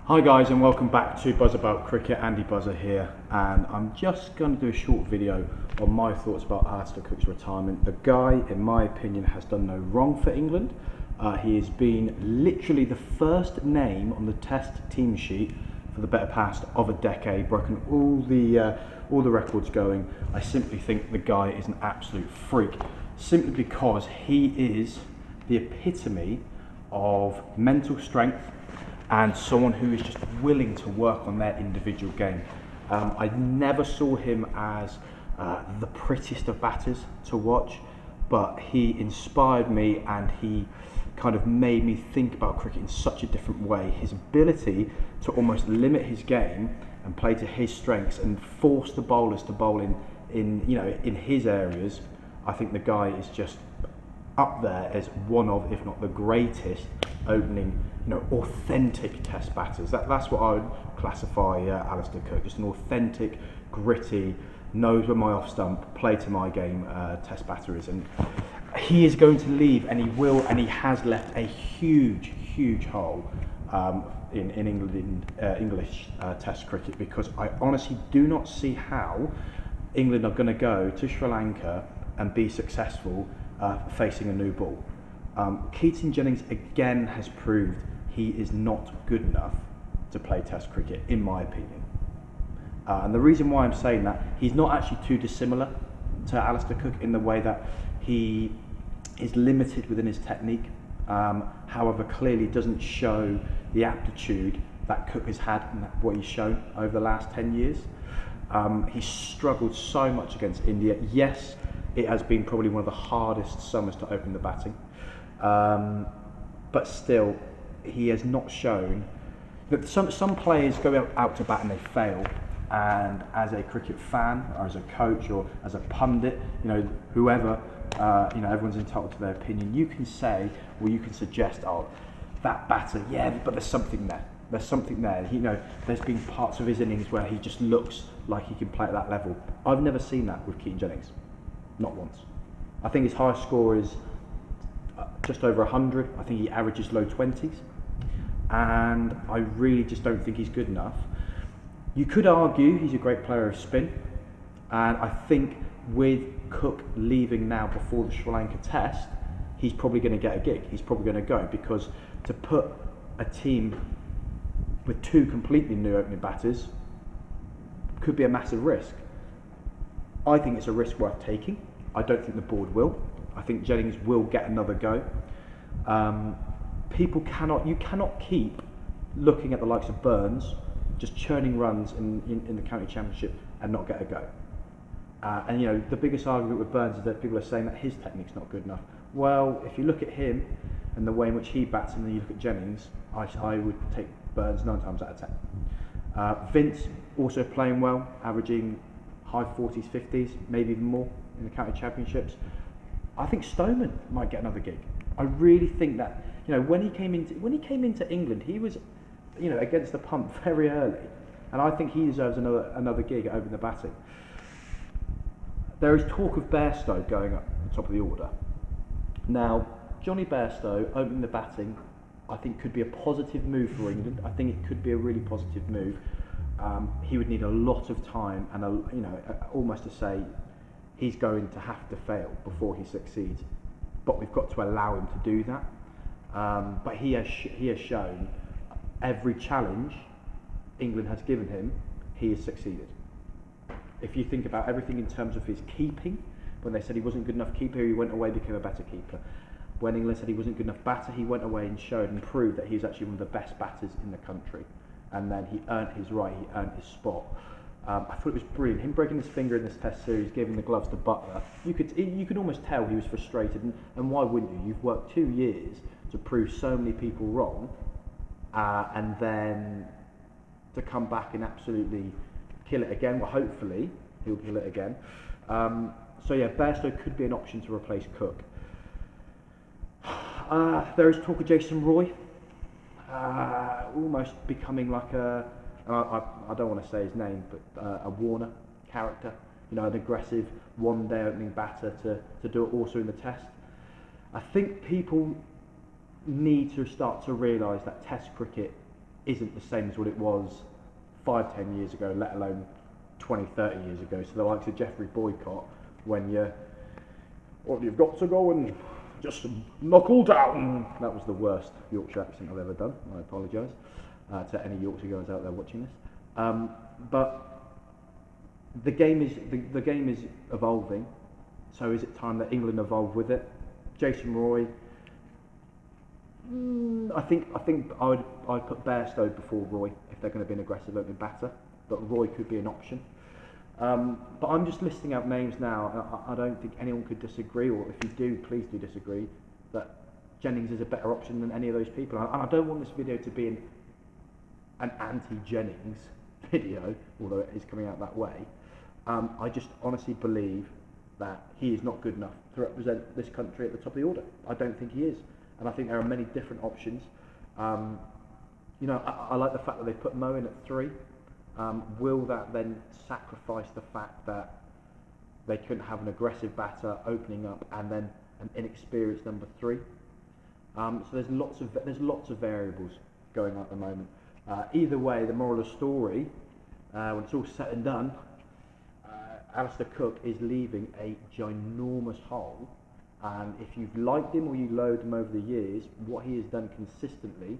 Hi guys, and welcome back to Buzz About Cricket. Andy Buzzer here, and I'm just going to do a short video on my thoughts about Alastair Cook's retirement. The guy, in my opinion, has done no wrong for England. He has been literally the first name on the Test team sheet for the better part of a decade, broken all the records going. I simply think the guy is an absolute freak, simply because he is the epitome of mental strength and someone who is just willing to work on their individual game. I never saw him as the prettiest of batters to watch, but he inspired me and he kind of made me think about cricket in such a different way. His ability to almost limit his game and play to his strengths and force the bowlers to bowl in his areas. I think the guy is just up there as one of, if not the greatest, opening, authentic Test batters. That's what I would classify Alastair Cook, just an authentic, gritty, knows where my off stump, play to my game Test batter is. And he is going to leave, and he will, and he has left a huge hole in English Test cricket, because I honestly do not see how England are going to go to Sri Lanka and be successful facing a new ball. Keaton Jennings again has proved he is not good enough to play Test cricket, in my opinion. And the reason why I'm saying that, he's not actually too dissimilar to Alastair Cook in the way that he is limited within his technique, however clearly doesn't show the aptitude that Cook has had and what he's shown over the last 10 years. He's struggled so much against India. Yes, it has been probably one of the hardest summers to open the batting. But still, he has not shown that some players go out to bat and they fail. And as a cricket fan, or as a coach, or as a pundit, whoever, everyone's entitled to their opinion. You can say, or you can suggest, oh, that batter, yeah, but there's something there. There's something there. There's been parts of his innings where he just looks like he can play at that level. I've never seen that with Keaton Jennings. Not once. I think his highest score is just over 100. I think he averages low 20s. And I really just don't think he's good enough. You could argue he's a great player of spin. And I think with Cook leaving now before the Sri Lanka Test, he's probably going to get a gig. He's probably going to go, because to put a team with two completely new opening batters could be a massive risk. I think it's a risk worth taking. I don't think the board will. I think Jennings will get another go. You cannot keep looking at the likes of Burns just churning runs in the county championship and not get a go. And the biggest argument with Burns is that people are saying that his technique's not good enough. Well, if you look at him and the way in which he bats, and then you look at Jennings, I would take Burns 9 times out of 10. Vince also playing well, averaging high 40s, 50s, maybe even more in the county championships. I think Stoneman might get another gig. I really think that when he came into England, he was against the pump very early, and I think he deserves another gig over the batting. There is talk of Bairstow going up the top of the order. Now, Johnny Bairstow opening the batting, I think could be a positive move for England. I think it could be a really positive move. He would need a lot of time and almost to say he's going to have to fail before he succeeds. But we've got to allow him to do that. But he has shown every challenge England has given him, he has succeeded. If you think about everything in terms of his keeping, when they said he wasn't good enough keeper, he went away and became a better keeper. When England said he wasn't good enough batter, he went away and showed and proved that he was actually one of the best batters in the country. And then he earned his right, he earned his spot. I thought it was brilliant. Him breaking his finger in this Test series, giving the gloves to Butler. You could almost tell he was frustrated, and why wouldn't you? You've worked 2 years to prove so many people wrong, and then to come back and absolutely kill it again. Well, hopefully he'll kill it again. So yeah, Bairstow could be an option to replace Cook. There is talk of Jason Roy, almost becoming like I don't want to say his name, but a Warner character, an aggressive one-day opening batter to do it also in the Test. I think people need to start to realise that Test cricket isn't the same as what it was 5-10 years ago, let alone 20-30 years ago. So the likes of Geoffrey Boycott, when you've got to go and just knuckle down. That was the worst Yorkshire accent I've ever done. I apologise to any Yorkshire guys out there watching this. But the game is evolving. So is it time that England evolve with it? Jason Roy. I think I'd put Bairstow before Roy if they're going to be an aggressive opening batter, but Roy could be an option. But I'm just listing out names now, and I don't think anyone could disagree, or if you do, please do disagree, that Jennings is a better option than any of those people. And I don't want this video to be an anti-Jennings video, although it is coming out that way. I just honestly believe that he is not good enough to represent this country at the top of the order. I don't think he is. And I think there are many different options. You know, I like the fact that they put Mo in at 3. Will that then sacrifice the fact that they couldn't have an aggressive batter opening up and then an inexperienced number 3? So there's lots of variables going on at the moment. Either way, the moral of the story, when it's all said and done, Alistair Cook is leaving a ginormous hole. And if you've liked him or you loathed him over the years, what he has done consistently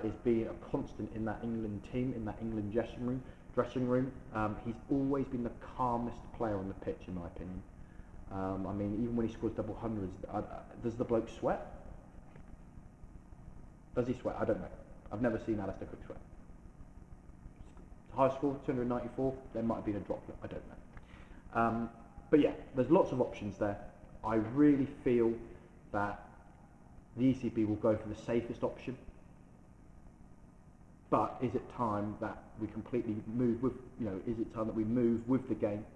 is being a constant in that England team, in that England dressing room. He's always been the calmest player on the pitch, in my opinion. I mean, even when he scores double hundreds, does the bloke sweat? Does he sweat? I don't know. I've never seen Alistair Cook sweat. High score, 294. There might have been a droplet. I don't know. But yeah, there's lots of options there. I really feel that the ECB will go for the safest option. But is it time that we completely move with, is it time that we move with the game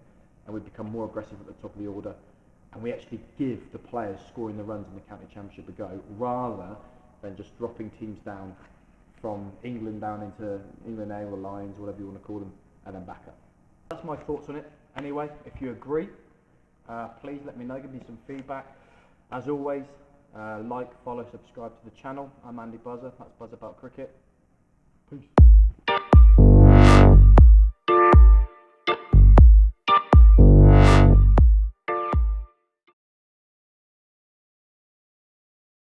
and we become more aggressive at the top of the order and we actually give the players scoring the runs in the county championship a go, rather than just dropping teams down from England down into England A or the Lions, whatever you want to call them, and then back up. That's my thoughts on it. Anyway, if you agree, please let me know, give me some feedback. As always, like, follow, subscribe to the channel. I'm Andy Buzzer, that's Buzz About Cricket. Peace.